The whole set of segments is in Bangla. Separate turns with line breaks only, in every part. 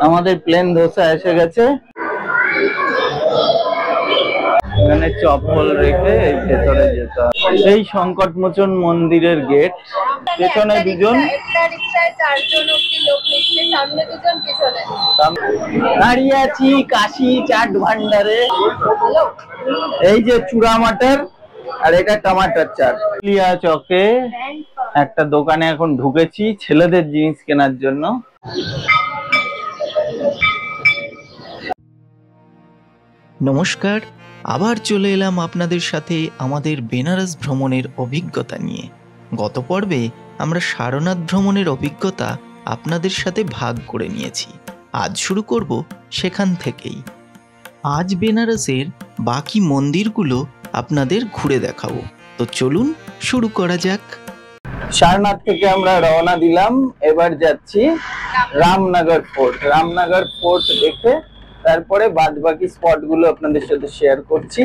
আমাদের প্লেন ধোসা এসে গেছে। এখানে চপ্পল রেখে ভেতরে যেতে হবে। সেই সংকটমোচন মন্দিরের গেট। পেছনে দুজন, দাঁড়িয়ে আছি কাশি চাট ভান্ডারে। এই যে চূড়া মাটার আর এটা টমাটার চাট। লিয়া চকে একটা দোকানে এখন ঢুকেছি ছেলেদের জিনিস কেনার জন্য।
নমস্কার, আবার চলে এলাম আপনাদের সাথে আমাদের বেনারস ভ্রমণের অভিজ্ঞতা নিয়ে। গত পর্বে আমরা সারনাথ ভ্রমণের অভিজ্ঞতা আপনাদের সাথে ভাগ করে নিয়েছি। আজ শুরু করব সেখান থেকেই। আজ বেনারসের বাকি মন্দিরগুলো আপনাদের ঘুরে দেখাবো। তো চলুন শুরু করা যাক।
সারনাথ থেকে আমরা রওনা দিলাম, এবার যাচ্ছি রামনগর ফোর্ট। রামনগর ফোর্ট দেখে তারপরে বাদ বাকি স্পট গুলো আপনাদের সাথে শেয়ার করছি।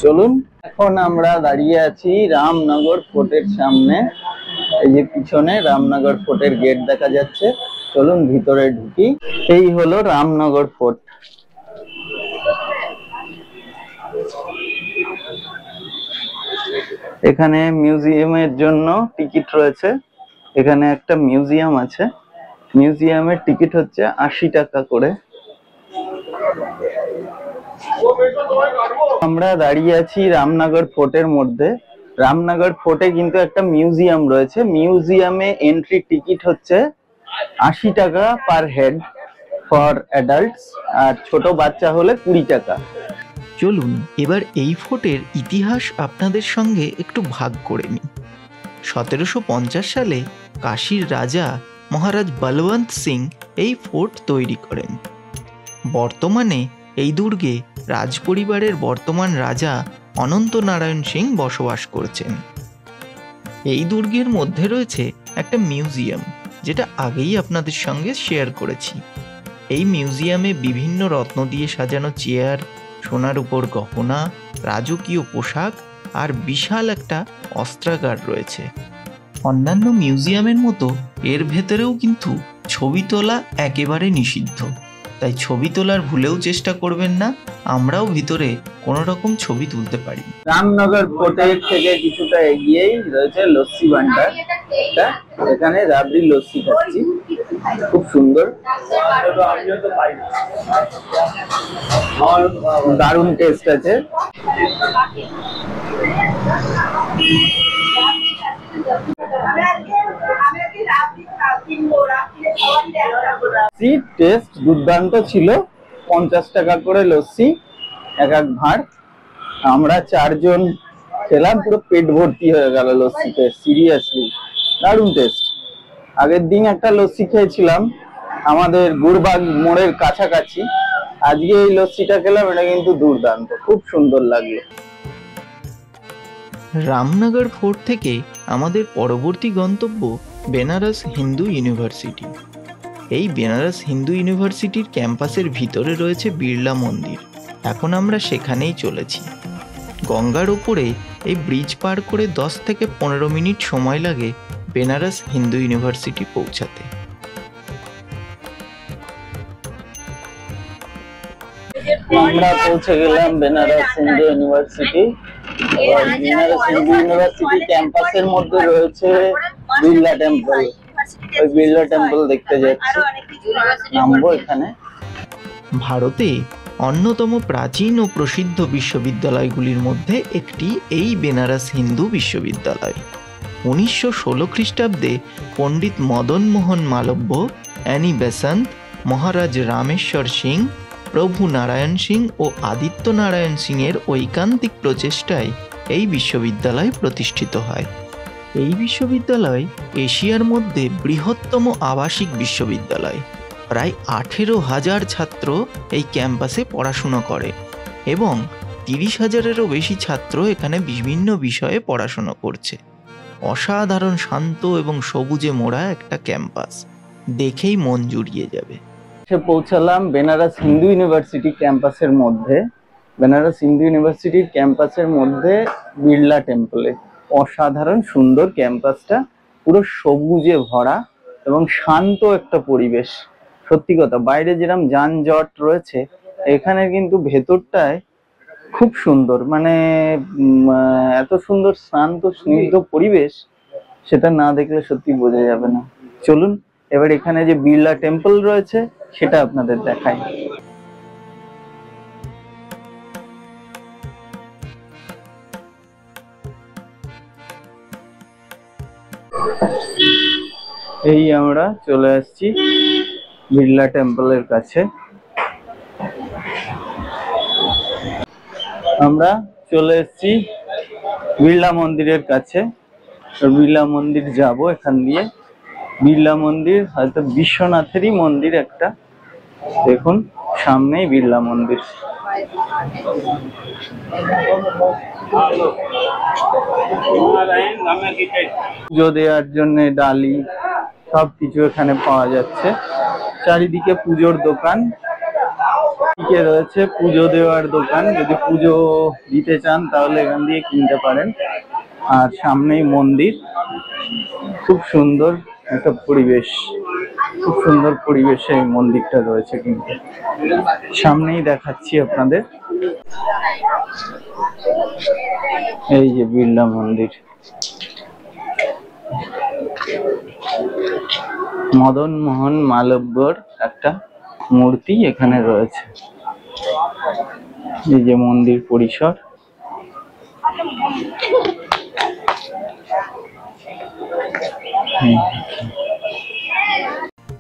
চলুন, এখন আমরা দাঁড়িয়ে আছি রামনগর ফোর্টের সামনে। এই যে পিছনে রামনগর ফোর্টের গেট দেখা যাচ্ছে। চলুন ভিতরে ঢুকি। এই হলো রামনগর ফোর্ট। এখানে মিউজিয়ামের জন্য টিকিট রয়েছে। এখানে একটা মিউজিয়াম আছে, মিউজিয়ামের টিকিট হচ্ছে 80 টাকা করে। আমরা দাঁড়িয়ে আছি রামনগর ফোর্টের মধ্যে। রামনগর ফোর্টে কিন্তু একটা মিউজিয়াম রয়েছে। মিউজিয়ামে এন্ট্রি টিকিট হচ্ছে 80 টাকা পার হেড ফর অ্যাডাল্টস, আর ছোট বাচ্চা হলে 20 টাকা।
চলুন এবার এই ফোর্টের ইতিহাস আপনাদের সঙ্গে একটু ভাগ করে নিই। 1750 সালে কাশীর রাজা মহারাজ বলবন্ত সিং এই ফোর্ট তৈরি করেন। বর্তমানে এই দুর্গে রাজপরিবারের বর্তমান রাজা অনন্ত নারায়ণ সিং বসবাস করছেন। এই দুর্গের মধ্যে রয়েছে একটা মিউজিয়াম, যেটা আগেই আপনাদের সঙ্গে শেয়ার করেছি। এই মিউজিয়ামে বিভিন্ন রত্ন দিয়ে সাজানো চেয়ার, সোনার উপর গহনা, রাজকীয় পোশাক আর বিশাল একটা অস্ত্রাগার রয়েছে। অন্যান্য মিউজিয়ামের মতো এর ভেতরেও কিন্তু ছবি তোলা একেবারে নিষিদ্ধ, তাই ছবি তোলার ভুলেও চেষ্টা করবেন না। আমরাও ভিতরে কোনো রকম ছবি তুলতে পারি।
রামনগর ফোর্টের থেকে কিছুটা এগিয়েই রয়েছে লস্যি ভান্ডার। এখানে রাবড়ি লস্যি খাচ্ছি, খুব সুন্দর, দারুণ টেস্ট আছে। টেস্ট দুর্দান্ত ছিল। 50 টাকা করে লস্যি এক এক ভাঁড়। আমরা 4 জন খেলাম, পুরো পেট ভর্তি হয়ে গেল লস্যিতে। সিরিয়াসলি দারুণ টেস্ট। আগের দিন একটা লস্যি খেয়েছিলাম আমাদের গুড়বাগ মোড়ের কাছাকাছি, আজকে এই লস্যিটা খেলাম, এটা কিন্তু দুর্দান্ত, খুব সুন্দর লাগলো।
রামনগর ফোর্ট থেকে আমাদের পরবর্তী গন্তব্য বেনারস হিন্দু ইউনিভার্সিটি। এই বেনারস হিন্দু ইউনিভার্সিটির ক্যাম্পাসের ভিতরে রয়েছে বিড়লা মন্দির। এখন আমরা সেখানেই চলেছি। গঙ্গার ওপরে এই ব্রিজ পার করে 10 থেকে 15 মিনিট সময় লাগে বেনারস হিন্দু ইউনিভার্সিটি পৌঁছাতে।
আমরা পৌঁছে গেলাম বেনারস হিন্দু ইউনিভার্সিটি। বেনারস হিন্দু ইউনিভার্সিটি ক্যাম্পাসের মধ্যে রয়েছে বিড়লা টেম্পল। ওই বিড়লা টেম্পল দেখতে যাচ্ছি, নামবো এখানে।
ভারতে অন্যতম প্রাচীন ও প্রসিদ্ধ বিশ্ববিদ্যালয়গুলির মধ্যে একটি এই বেনারস হিন্দু বিশ্ববিদ্যালয়। 1916 খ্রিস্টাব্দে পণ্ডিত মদন মোহন মালব্য, অ্যানি বেসান্ত, মহারাজ রামেশ্বর সিং, প্রভু নারায়ণ সিং ও আদিত্য নারায়ণ সিংয়ের ঐকান্তিক প্রচেষ্টায় এই বিশ্ববিদ্যালয় প্রতিষ্ঠিত হয়। এই বিশ্ববিদ্যালয় এশিয়ার মধ্যে বৃহত্তম আবাসিক বিশ্ববিদ্যালয়। প্রায় 18,000 ছাত্র এই ক্যাম্পাসে পড়াশুনো করে এবং 30,000-এরও বেশি ছাত্র এখানে বিভিন্ন বিষয়ে পড়াশুনো করছে। অসাধারণ শান্ত এবং সবুজে মোড়া একটা ক্যাম্পাস, দেখেই মন জুড়িয়ে যাবে।
পৌঁছালাম বেনারস হিন্দু ইউনিভার্সিটি ক্যাম্পাসের মধ্যে। বেনারস হিন্দু ইউনিভার্সিটির ক্যাম্পাসের মধ্যে বিড়লা টেম্পলে। অসাধারণ সুন্দর ক্যাম্পাসটা, পুরো সবুজে ভরা এবং শান্ত একটা পরিবেশ। সত্যি কথা, বাইরে যেরকম যানজট রয়েছে, এখানে কিন্তু ভেতরটায় খুব সুন্দর, মানে এত সুন্দর শান্ত স্নিগ্ধ পরিবেশ, সেটা না দেখলে সত্যি বোঝা যাবে না। চলুন এবার এখানে যে বিড়লা টেম্পল রয়েছে সেটা আপনাদের দেখাই। এই আমরা চলে আসছি বিড়লা টেম্পলের কাছে। আমরা চলে এসেছি বিড়লা মন্দিরের কাছে। বিড়লা মন্দির যাব এখান দিয়ে। বিড়লা মন্দির হয়তো বিশ্বনাথেরই মন্দির একটা। দেখুন সামনেই বিড়লা মন্দির। পুজো দেওয়ার জন্য ডালি সবকিছু এখানে পাওয়া যাচ্ছে। চারিদিকে পুজোর দোকান, দিকে রয়েছে পুজো দেওয়ার দোকান। যদি পুজো দিতে চান তাহলে এখান দিয়ে কিনতে পারেন। আর সামনেই মন্দির, খুব সুন্দর একটা পরিবেশ, খুব সুন্দর পরিবেশে এই মন্দিরটা রয়েছে। কিন্তু সামনেই দেখাচ্ছি আপনাদের, এই যে বিড়লা মন্দির। মদন মোহন মালব্যর একটা মূর্তি এখানে রয়েছে। এই যে মন্দির পরিসর।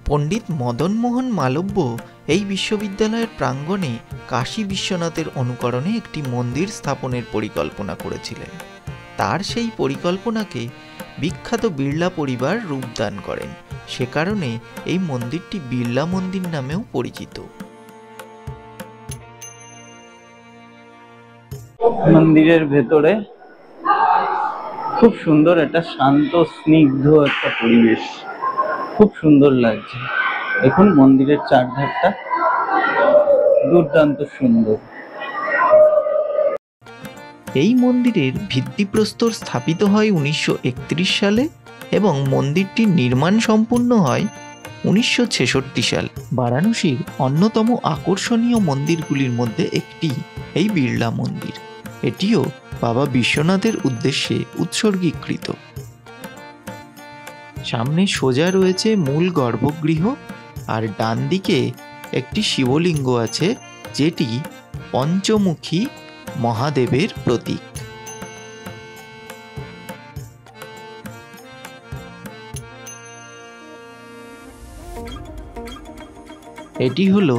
পণ্ডিত মদন মোহন মালব্য এই বিশ্ববিদ্যালয়ের প্রাঙ্গণে কাশী বিশ্বনাথের অনুকরণে একটি মন্দির স্থাপনের পরিকল্পনা করেছিলেন। তার সেই পরিকল্পনাকে বিখ্যাত বিড়লা পরিবার রূপদান করেন। সে কারণে এই মন্দিরটি বিড়লা মন্দির নামেও পরিচিত।
মন্দিরের ভেতরে খুব সুন্দর একটা শান্ত স্নিগ্ধ একটা পরিবেশ, খুব সুন্দর লাগছে। দেখুন মন্দিরের চারধারটা দুর্দান্ত সুন্দর।
এই মন্দিরের ভিত্তিপ্রস্তর স্থাপিত হয় 1931 সালে এবং মন্দিরটির নির্মাণ সম্পূর্ণ হয় 1966 সালে। বারাণসীর অন্যতম আকর্ষণীয় মন্দিরগুলির মধ্যে একটি এই বিড়লা মন্দির। এটিও বাবা বিশ্বনাথের উদ্দেশ্যে উৎসর্গীকৃত। সামনে সোজা রয়েছে মূল গর্ভগৃহ, আর ডান দিকে একটি শিবলিঙ্গ আছে, যেটি পঞ্চমুখী মহাদেবের প্রতীক। এটি হলো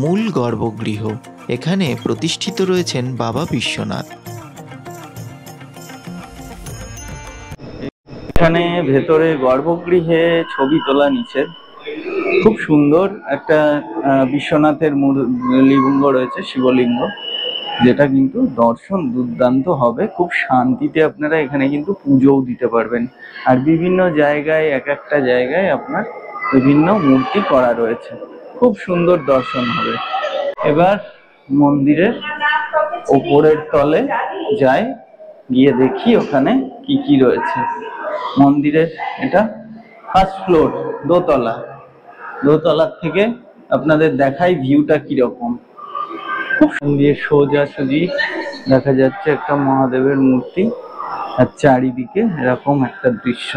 মূল গর্ভগৃহ। এখানে প্রতিষ্ঠিত রয়েছেন বাবা বিশ্বনাথ।
এখানে ভেতরে গর্ভগৃহে ছবি তোলা নিষেধ। খুব সুন্দর একটা বিশ্বনাথের লিঙ্গ রয়েছে, শিবলিঙ্গ, যেটা কিন্তু দর্শন দুর্দান্ত হবে। খুব শান্তিতে আপনারা এখানে কিন্তু পুজোও দিতে পারবেন। আর বিভিন্ন জায়গায়, এক একটা জায়গায় আপনার বিভিন্ন মূর্তি করা রয়েছে, খুব সুন্দর দর্শন হবে। এবার মন্দিরের ওপরের তলে যাই, গিয়ে দেখি ওখানে কি কি রয়েছে। মন্দিরের এটা ফার্স্ট ফ্লোর, দোতলা। দোতলার থেকে আপনাদের দেখাই ভিউটা কিরকম। খুব সুন্দর সোজাসুজি দেখা যাচ্ছে একটা মহাদেবের মূর্তি, আর চারিদিকে এরকম একটা দৃশ্য।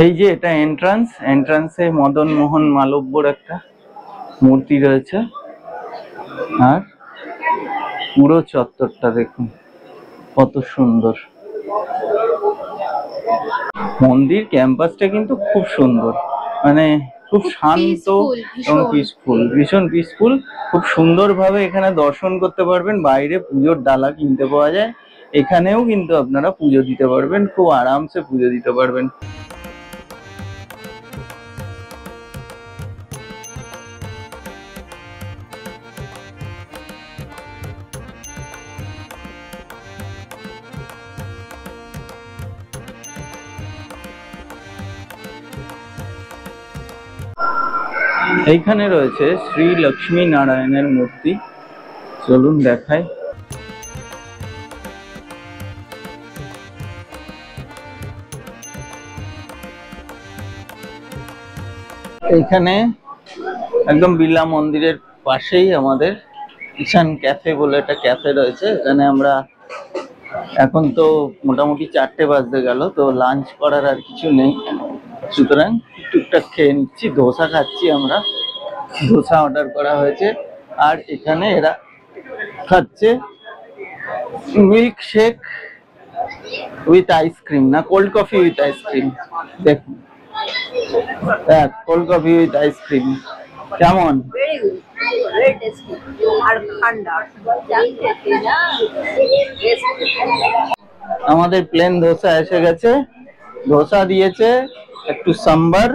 এই যে এটা এন্ট্রান্স, এন্ট্রান্সে মদন মোহন মালব্যর একটা মূর্তি রয়েছে। আর পুরো চত্বরটা দেখুন কত সুন্দর। মন্দির ক্যাম্পাসটা কিন্তু খুব সুন্দর, মানে খুব শান্ত এবং পিসফুল, ভীষণ পিসফুল। খুব সুন্দরভাবে এখানে দর্শন করতে পারবেন। বাইরে পুজোর ডালা কিনতে পাওয়া যায়, এখানেও কিন্তু আপনারা পুজো দিতে পারবেন, খুব আরামসে পুজো দিতে পারবেন। এইখানে রয়েছে শ্রী লক্ষ্মী নারায়ণের মূর্তি, চলুন দেখাই। এইখানে একদম বিড়লা মন্দিরের পাশেই আমাদের ঈশান ক্যাফে বলে একটা ক্যাফে রয়েছে। এখানে আমরা এখন তো মোটামুটি 4টে বাজতে গেল, তো লাঞ্চ করার আর কিছু নেই, সুতরাং টুকটাক খেয়ে নিচ্ছি। ধোসা খাচ্ছি আমরা, ধোসা অর্ডার করা হয়েছে। আর এখানে এরা খাচ্ছে মিল্ক শেক উইথ আইসক্রিম, না কোল্ড কফি উইথ আইসক্রিম। দেখুন, কোল্ড কফি উইথ আইসক্রিম কেমন? আমাদের প্লেন ধোসা এসে গেছে। ধোসা দিয়েছে একটু সাম্বার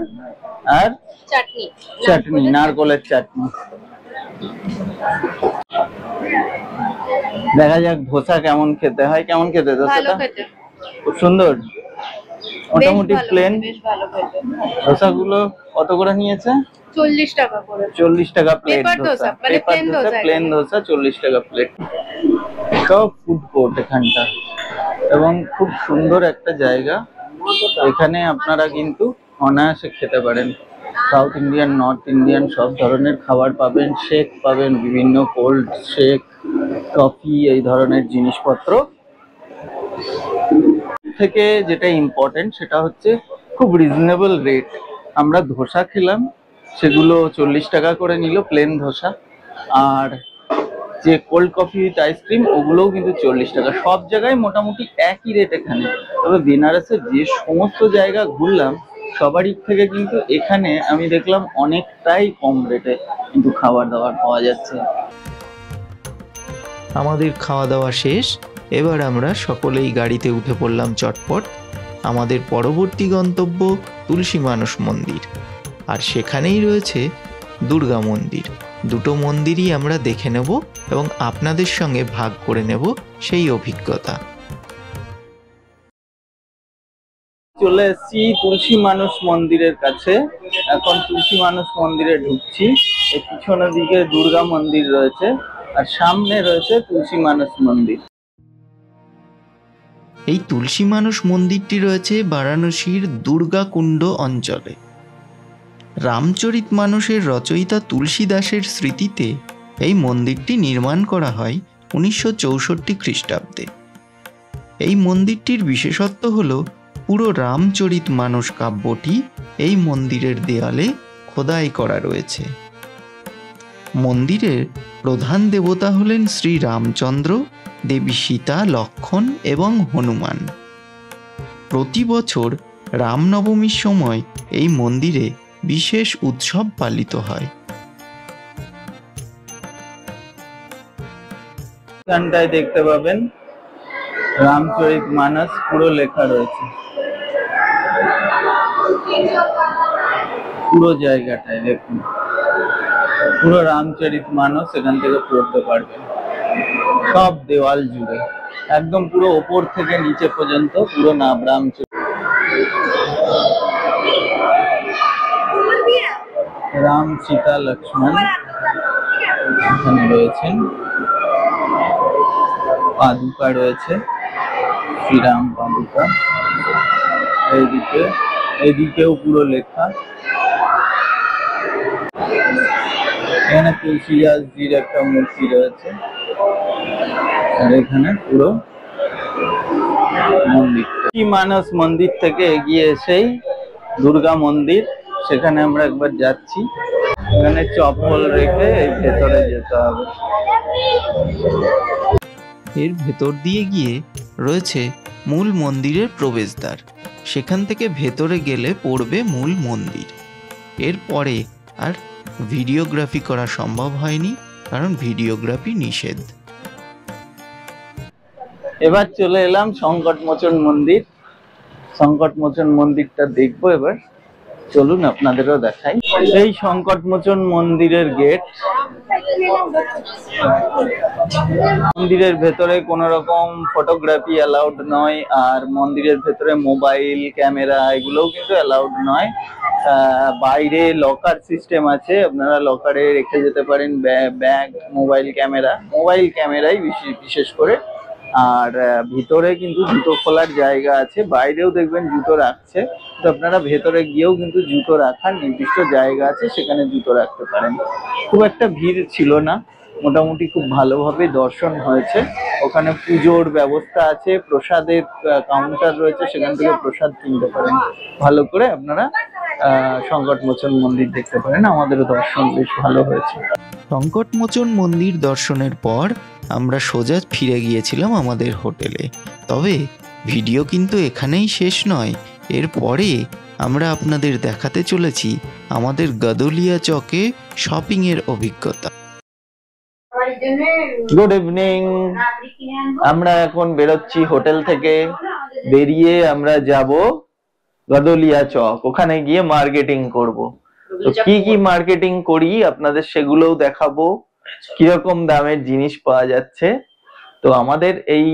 আর চাটনি, নারকলের চাটনি। দেখা যাক ধোসা কেমন খেতে হয়। কেমন খেতে ধোসাটা? খুব সুন্দর, মোটামুটি প্লেন। ধোসাগুলো কত করে নিয়েছে?
40 টাকা করে।
40 টাকা plate dosa, paper dosa, plain dosa 40 টাকা প্লেট। সব ফুড কোর্ট এখানটা, এবং খুব সুন্দর একটা জায়গা। এখানে আপনারা কিন্তু অনায়াসে খেতে পারেন। সাউথ ইন্ডিয়ান, নর্থ ইন্ডিয়ান সব ধরনের খাবার পাবেন, শেক পাবেন, বিভিন্ন কোল্ড শেক, কফি, এই ধরনের জিনিসপত্র। থেকে যেটা ইম্পর্টেন্ট সেটা হচ্ছে খুব রিজনেবল রেট। আমরা ধোসা খেলাম, সেগুলো 40 টাকা করে নিল প্লেন ধোসা, আর যে কোল্ড কফি উইথ আইসক্রিম ওগুলোও কিন্তু 40 টাকা। সব জায়গায় মোটামুটি একই রেট এখানে। তবে বেনারসে যে সমস্ত জায়গা ঘুরলাম সবারই থেকে কিন্তু এখানে আমি দেখলাম অনেকটাই কম রেটে কিন্তু খাবার দাবার পাওয়া যাচ্ছে।
আমাদের খাওয়া দাওয়া শেষ। এবার আমরা সকলেই গাড়িতে উঠে পড়লাম চটপট। আমাদের পরবর্তী গন্তব্য তুলসী মানস মন্দির, আর সেখানেই রয়েছে দুর্গা মন্দির। দুটো মন্দিরই আমরা দেখে নেব এবং আপনাদের সঙ্গে ভাগ করে নেব সেই অভিজ্ঞতা।
চলে এসেছি তুলসী মানস মন্দিরের কাছে। এখন তুলসী মানস মন্দিরে ঢুকছি। এই পিছনের দিকে দুর্গা মন্দির রয়েছে, আর সামনে রয়েছে তুলসী মানস মন্দির।
এই তুলসী মানস মন্দিরটি রয়েছে বারাণসীর দুর্গাকুণ্ড অঞ্চলে। রামচরিত মানসের রচয়িতা তুলসী দাসের স্মৃতিতে এই মন্দিরটি নির্মাণ করা হয় 1964 খ্রিস্টাব্দে। এই মন্দিরটির বিশেষত্ব হল পুরো রামচরিত মানস কাব্যটি এই মন্দিরের দেয়ালে খোদাই করা রয়েছে। মন্দিরের প্রধান দেবতা হলেন শ্রী রামচন্দ্র, দেবী সীতা, লক্ষ্মণ এবং হনুমান। প্রতি বছর রামনবমীর সময় এই মন্দিরে বিশেষ উৎসব পালিত হয়।
এখানটায় দেখতে পাবেন রামচরিত মানস পুরো লেখা রয়েছে, পুরো জায়গাটায় দেখুন পুরো রামচরিত মানস এখান থেকে পড়তে পারবেন। সব দেওয়াল জুড়ে একদম পুরো ওপর থেকে নিচে পর্যন্ত পুরো নাম রামচরিত। রাম, সীতা, লক্ষ্মণ এখানে রয়েছেন। পাদুকা রয়েছে, শ্রীরাম পাদুকা। এইদিকেও পুরো লেখা। এখানে তুলসীদাসজির একটা মূর্তি রয়েছে, আর এখানে পুরো মন্দির। মানস মন্দির থেকে এগিয়ে এসেই দুর্গা মন্দির, সেখানে আমরা একবার যাচ্ছি। এখানে চপ্পল রেখে ভেতরে যেতে হবে।
এর ভেতর দিয়ে গিয়ে রয়েছে মূল মন্দিরের প্রবেশদ্বার। সেখান থেকে ভেতরে গেলে পড়বে মূল মন্দির। এরপরে আর ভিডিওগ্রাফি করা সম্ভব হয়নি, কারণ ভিডিওগ্রাফি নিষেধ।
এবার চলে এলাম সংকটমোচন মন্দির। সংকটমোচন মন্দিরটা দেখবো এবার। চলুন আপনাদেরও দেখাই। এই সংকটমোচন মন্দিরের গেট। মন্দিরের ভেতরে কোনো রকম ফটোগ্রাফি অ্যালাউড নয়, আর মন্দিরের ভেতরে মোবাইল ক্যামেরা এগুলোও কিন্তু অ্যালাউড নয়। বাইরে লকার সিস্টেম আছে, আপনারা লকারে রেখে যেতে পারেন ব্যাগ, মোবাইল ক্যামেরাই বিশেষ করে আর ভিতরে কিন্তু জুতো খোলার জায়গা আছে, বাইরেও দেখবেন জুতো রাখছে, তো আপনারা ভেতরে গিয়েও কিন্তু জুতো রাখার নির্দিষ্ট জায়গা আছে, সেখানে জুতো রাখতে পারেন। খুব একটা ভিড় ছিল না, মোটামুটি খুব ভালোভাবে দর্শন হয়েছে। ওখানে পুজোর ব্যবস্থা আছে, প্রসাদের কাউন্টার রয়েছে, সেখান থেকে প্রসাদ কিনতে পারেন। ভালো করে আপনারা সংকটমোচন মন্দির দেখতে পারেন। আমাদেরও দর্শন বেশ ভালো হয়েছে।
সংকটমোচন মন্দির দর্শনের পর আমরা সোজা ফিরে গিয়েছিলাম আমাদের হোটেলে। তবে ভিডিও কিন্তু এখানেই শেষ নয়, এরপরে আমরা আপনাদের দেখাতে চলেছি আমাদের গাদোলিয়া চকে শপিংয়ের অভিজ্ঞতা।
Good evening. আমরা এখন বেরোচ্ছি হোটেল থেকে, বেরিয়ে আমরা যাব গাদোলিয়া চক, ওখানে গিয়ে মার্কেটিং করব। তো কি কি মার্কেটিং করি আপনাদের সেগুলোও দেখাবো, কিরকম দামের জিনিস পাওয়া যাচ্ছে। তো আমাদের এই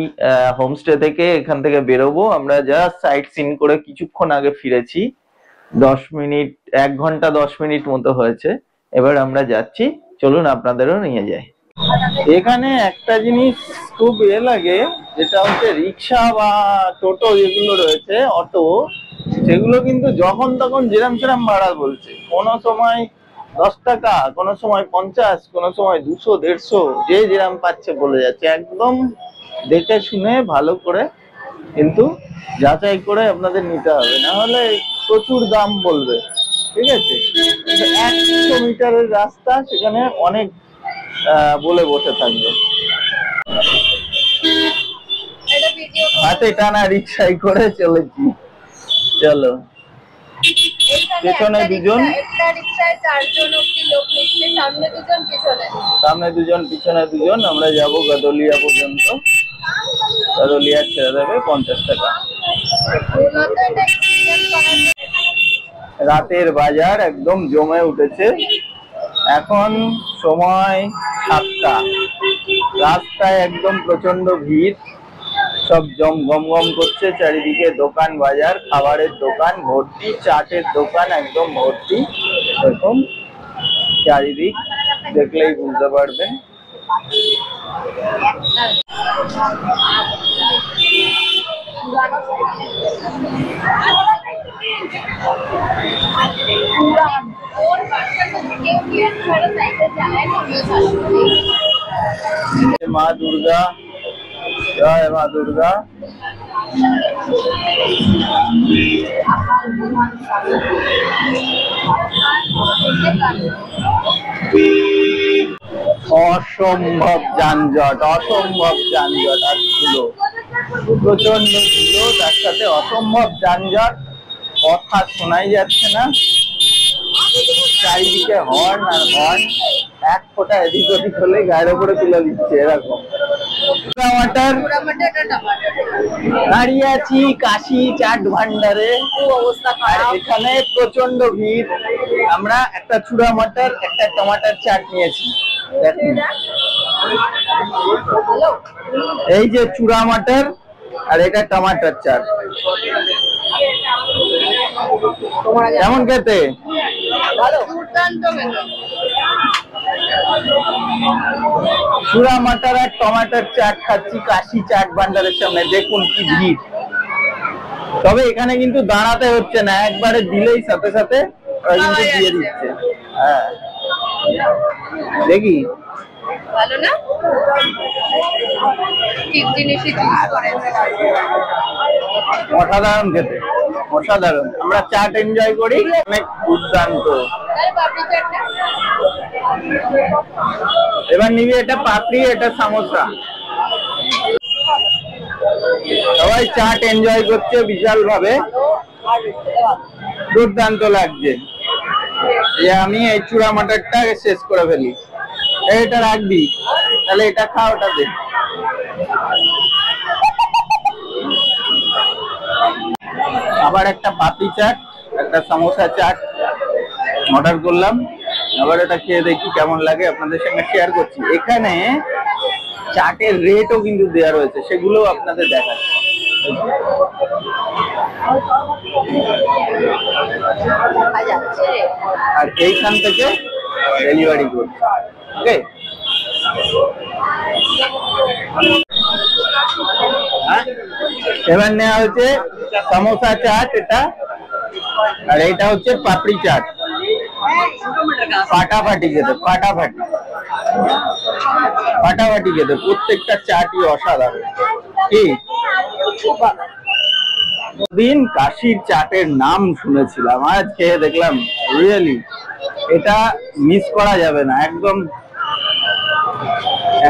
হোমস্টে থেকে এখান থেকে বেরোবো, আমরা জাস্ট সাইট সিন করে কিছুক্ষণ আগে ফিরেছি, 10 মিনিট 1 ঘন্টা 10 মিনিট মতো হয়েছে। এবার আমরা যাচ্ছি, চলুন আপনাদেরও নিয়ে যাই। এখানে একটা জিনিস খুব লাগে, যেটা হচ্ছে রিক্সা বা টোটো যেগুলো রয়েছে, অটো, সেগুলো কিন্তু যখন তখন যেরাম সেরাম ভাড়া বলছে। কোনো সময় 10 টাকা, কোনো সময় 50, কোনো সময় 200 150, যে যেরাম পাচ্ছে বলে যাচ্ছে। একদম দেখে শুনে ভালো করে কিন্তু যাচাই করে আপনাদের নিতে হবে, না হলে প্রচুর দাম বলবে। ঠিক আছে, 100 মিটারের রাস্তা, সেখানে অনেক বলে বসে থাকবে। হাতে টানা রিক্সায় করে চলেছি, চলো। পেছনে দুজন, সামনে দুজন, পিছনে দুজন। আমরা যাব গাদোলিয়া পর্যন্ত, গাদোলিয়া ছেড়ে দেবে 50 টাকা। রাতের বাজার একদম জমে উঠেছে। এখন সময় 7টা, রাস্তায় একদম প্রচন্ড ভিড়, সব গম গম করছে। চারিদিকে দোকান বাজার, খাবারের দোকান ভর্তি, চাটের দোকান একদম ভর্তি। এরকম চারিদিক দেখলেই বুঝতে পারবেন। মা দুর্গা, জয় মা দুর্গা। অসম্ভব যানজট, অসম্ভব যানজট, আর ধুলো, প্রচন্ড ধুলো, তার সাথে অসম্ভব যানজট, কথা শোনাই যাচ্ছে না। চারিদিকে হর্ন আর হর্ন, এক ফোঁটা এদিক ওদিক হলে গায়ের উপরে তুলে দিচ্ছে এরকম। টমাটার দাঁড়িয়ে আছি কাশি চাট ভান্ডারে, আর এখানে প্রচন্ড ভিড়। আমরা একটা চূড়া মাটার, একটা টমাটার চাট নিয়েছি। এই যে চূড়া মাটার, আর এটা টমাটার চাট। কেমন খেতে? চূড়া মাটার আর টমাটার চাট খাচ্ছি কাশি চাট ভান্ডারের সামনে। দেখুন কি ভিড়। তবে এখানে কিন্তু দাঁড়াতে হচ্ছে না, একবারে দিলেই সাথে সাথে ওরা কিন্তু দিয়ে দিচ্ছে। হ্যাঁ, দেখি
ভালো না, ঠিক জিনিসই চুজ করে।
অসাধারণ খেতে, অসাধারণ। আমরা চাট এনজয় করি, অনেক দুর্দান্ত। এবার নিবি এটা পাপড়ি, এটা সামোসা। সবাই চাট এনজয় করছে বিশাল ভাবে, দুর্দান্ত লাগছে। আমি এই চূড়া মাটারটা শেষ করে ফেলি। এটা রাখবি, তাহলে এটা খা, ওটা দে। আবার একটা পাপড়ি চাট, একটা সমোসা চাট অর্ডার করলাম। আবার এটা খেয়ে দেখি কেমন লাগে, আপনাদের সঙ্গে শেয়ার করছি। এখানে চাটের রেটও কিন্তু দেওয়া রয়েছে, সেগুলো আপনাদের দেখাচ্ছি। আর এইখান থেকে ডেলিভারি করছে। ওকে, এবার নেওয়া হচ্ছে সমোসা চাট, এটা আর এইটা হচ্ছে পাপড়ি চাট। ফাটাফাটি খেতে, ফাটাফাটি ফাটাফাটি খেতে, প্রত্যেকটা চাটই অসাধারণ। কি দিন কাশির চাটের নাম শুনেছিলাম, আজ খেয়ে দেখলাম রিয়েলি এটা মিস করা যাবে না, একদম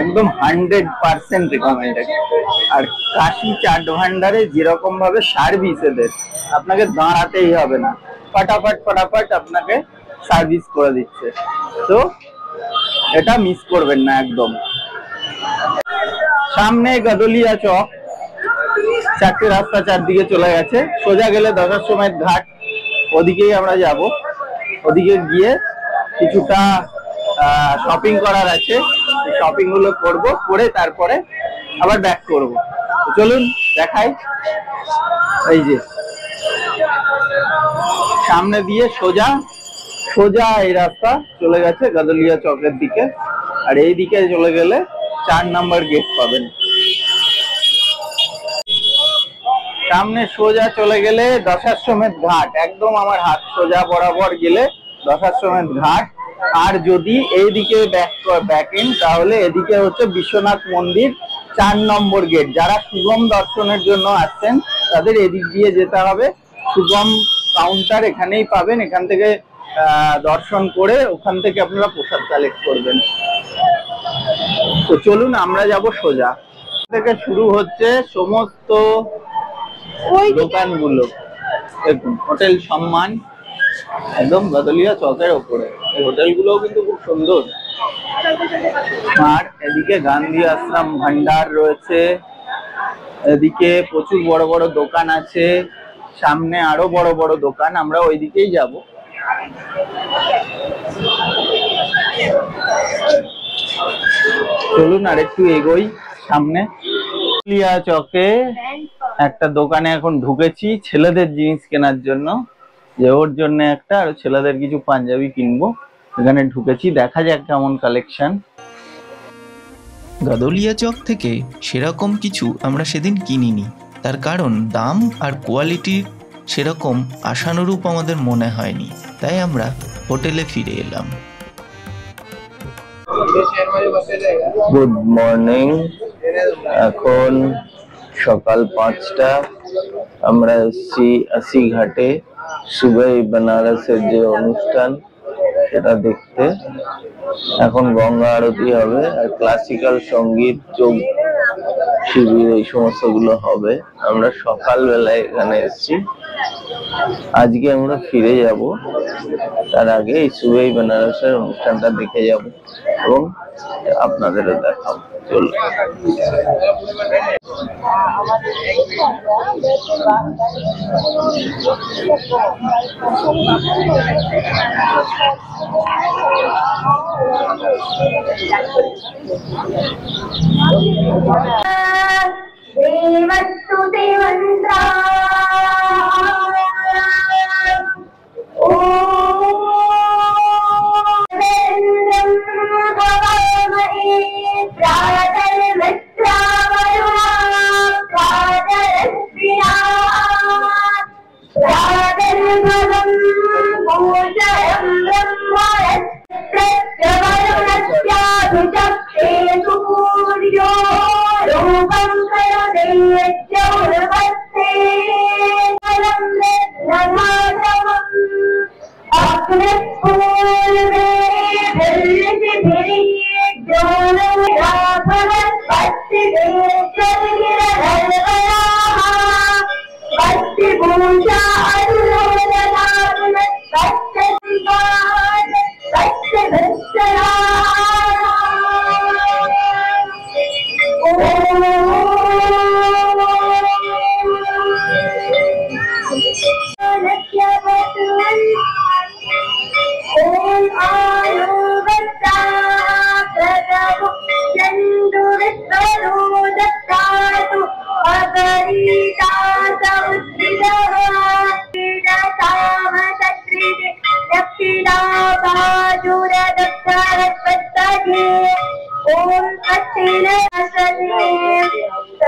একদম 100% রিকমেন্ডেড। আর কাশি চাট ভান্ডারে যেরকম ভাবে সার্ভিস এদের, আপনাকে দাঁড়াতেই হবে না, ফটাফট ফটাফট আপনাকে সার্ভিস করে দিচ্ছে, তো এটা মিস করবেন না একদম। সামনে গাদলিয়া চক, চারটে রাস্তা চারদিকে চলে গেছে, সোজা গেলে দশাশ্বমেধ ঘাট, ওদিকেই আমরা যাব। ওদিকে গিয়ে কিছুটা শপিং করার আছে, শপিং গুলো করবো, করে তারপরে আবার ব্যাক করবো। চলুন দেখাই। এই যে সামনে দিয়ে সোজা সোজা এই রাস্তা চলে গেছে গাদলিয়া চকের দিকে, আর এই দিকে চলে গেলে 4 নম্বর গেট পাবেন। সামনে সোজা চলে গেলে দশাশ্বমেধ ঘাট, একদম আমার হাত সোজা বরাবর গেলে দশাশ্বমেধ ঘাট। আর যদি এইদিকে ব্যাকেন তাহলে এদিকে হচ্ছে বিশ্বনাথ মন্দির 4 নম্বর গেট। যারা শুভম দর্শনের জন্য আসছেন তাদের এদিক দিয়ে যেতে হবে, শুভম কাউন্টার এখানেই পাবেন, এখান থেকে দর্শন করে ওখান থেকে আপনারা প্রসাদ কালেক্ট করবেন। তো চলুন আমরা যাব সোজা। থেকে শুরু হচ্ছে সমস্ত দোকানগুলো, দেখুন হোটেল সম্মান একদম গাদলিয়া চকের ওপরে, এই হোটেলগুলোও কিন্তু খুব সুন্দর। আর এদিকে গান্ধী আশ্রম ভান্ডার রয়েছে, এদিকে প্রচুর বড় বড় দোকান আছে, সামনে আরো বড় বড় দোকান, আমরা ওইদিকেই যাব। চলুন আর একটু এগোই সামনে। গাদলিয়া চকে একটা দোকানে এখন ঢুকেছি ছেলেদের জিনিস কেনার জন্য, যে ওর জন্য একটা আর ছেলেদের কিছু পাঞ্জাবি কিনবো, এখানে ঢুকেছি, দেখা যাক কেমন কালেকশন।
গাদলিয়া চক থেকে সেরকম কিছু আমরা সেদিন কিনিনি, তার কারণ দাম আর কোয়ালিটি সেরকম আশানুরূপ আমাদের মনে হয়নি, তাই আমরা হোটেলে ফিরে এলাম।
গুড মর্নিং, এখন সকাল 5টা, আমরা এসছি 80 ঘাটে সুবাই বেনারসের যে অনুষ্ঠান সেটা দেখতে। এখন গঙ্গা আরতি হবে আর ক্লাসিক্যাল সঙ্গীত, যোগ শিবির, এই সমস্ত গুলো হবে। আমরা সকালবেলায় এখানে এসছি, আজকে আমরা ফিরে যাব, তার আগে এই সুবাই বেনারসের অনুষ্ঠানটা দেখে যাব এবং আপনাদেরও দেখাবো। চলুন।
देवस्तु देवन्द्रा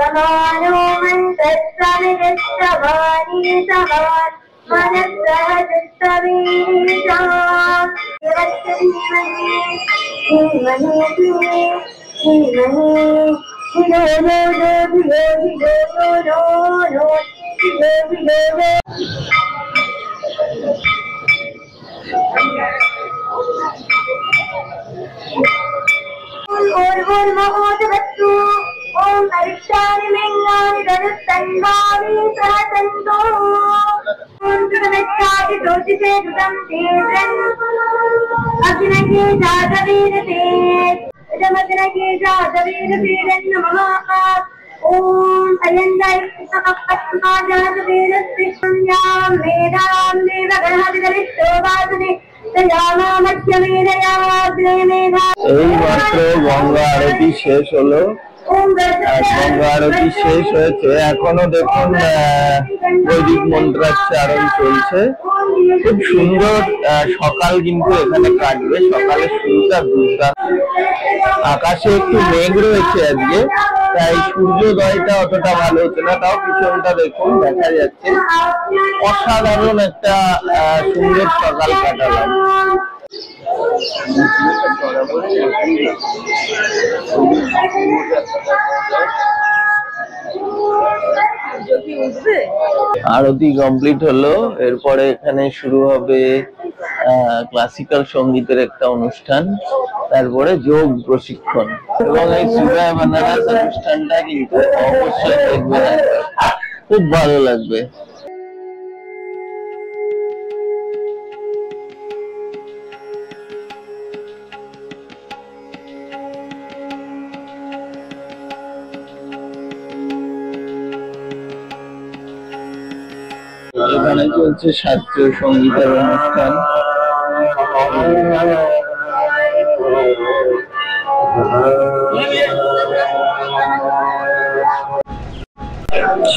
समानो मन्तस्समिदस्तवानि समान मनस्सहजस्तवीजा धीमहि नो नो नो नो नो ोर्वोर्महोदवस्तु ॐ अरिष्टानि लिङ्गानि धनुस्तन्वानि सहसन्तो ॐ सुरमेच्छादि ज्योतिषे कृतं तीव्रम् अग्नये जातवीरते इदमग्नये जातवीरतीरन् नमः ॐ अयन्दायत्माजातवीरस्य संज्ञां वेदां देवगणहरिदरिष्टो वासुदे
এই মাত্র গঙ্গা আরতি শেষ হলো। গঙ্গা আরতি শেষ হয়েছে, এখনো দেখুন বৈদিক মন্ত্রাচ্চারণ চলছে। খুব সুন্দর সকাল কিন্তু এখানে কাটবে, সকালের শুরুটা দুর্দান্ত। আকাশে একটু মেঘ রয়েছে আজকে, তাই সূর্যোদয়টা অতটা ভালো হচ্ছে না, তাও পিছনটা দেখুন দেখা যাচ্ছে। অসাধারণ একটা সুন্দর সকাল কাটালাম। আরতি কমপ্লিট হলো, এরপরে এখানে শুরু হবে ক্লাসিক্যাল সঙ্গীতের একটা অনুষ্ঠান, তারপরে যোগ প্রশিক্ষণ এবং এই সুরায় বানারাস অনুষ্ঠানটা কিন্তু অবশ্যই দেখবেন, খুব ভালো লাগবে। এখানে চলছে শাস্ত্রীয় সঙ্গীতের অনুষ্ঠান।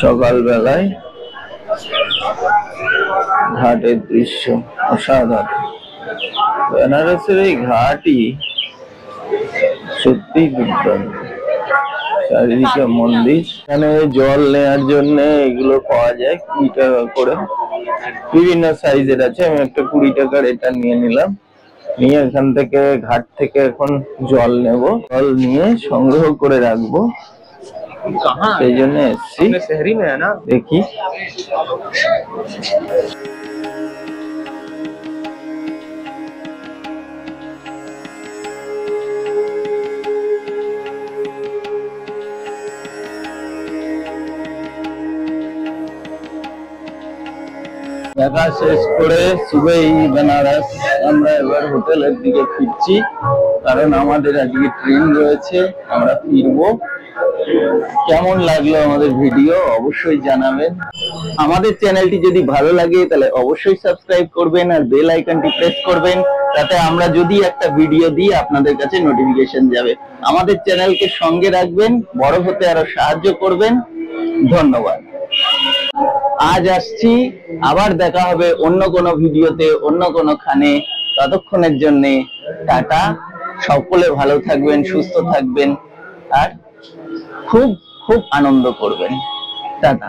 সকালবেলায় ঘাটের দৃশ্য অসাধারণ। বেনারসের এই ঘাটই সত্যি দুর্দান্ত। চারিদিকে মন্দির, এখানে জল নেওয়ার জন্য এগুলো পাওয়া যায় 20 টাকা করে, বিভিন্ন সাইজের আছে। আমি একটা 20 টাকার এটা নিয়ে নিলাম, নিয়ে এখান থেকে ঘাট থেকে এখন জল নেব, জল নিয়ে সংগ্রহ করে রাখবো, সেই জন্য এসছি। দেখি দেখা শেষ করে সুবেই বেনারস আমরা এবার হোটেলের দিকে ফিরছি, কারণ আমাদের আজকে ট্রেন রয়েছে, আমরা ফিরবো। কেমন লাগলো আমাদের ভিডিও অবশ্যই জানাবেন। আমাদের চ্যানেলটি যদি ভালো লাগে তাহলে অবশ্যই সাবস্ক্রাইব করবেন আর বেল আইকনটি প্রেস করবেন, যাতে আমরা যদি একটা ভিডিও দিই আপনাদের কাছে নোটিফিকেশন যাবে। আমাদের চ্যানেলকে সঙ্গে রাখবেন, বড় হতে আরো সাহায্য করবেন। ধন্যবাদ। আজ আসছি, আবার দেখা হবে অন্য কোনো ভিডিওতে, অন্য কোনো খানে। ততক্ষণের জন্য টাটা। সকলে ভালো থাকবেন, সুস্থ থাকবেন আর খুব খুব আনন্দ করবেন। টাটা।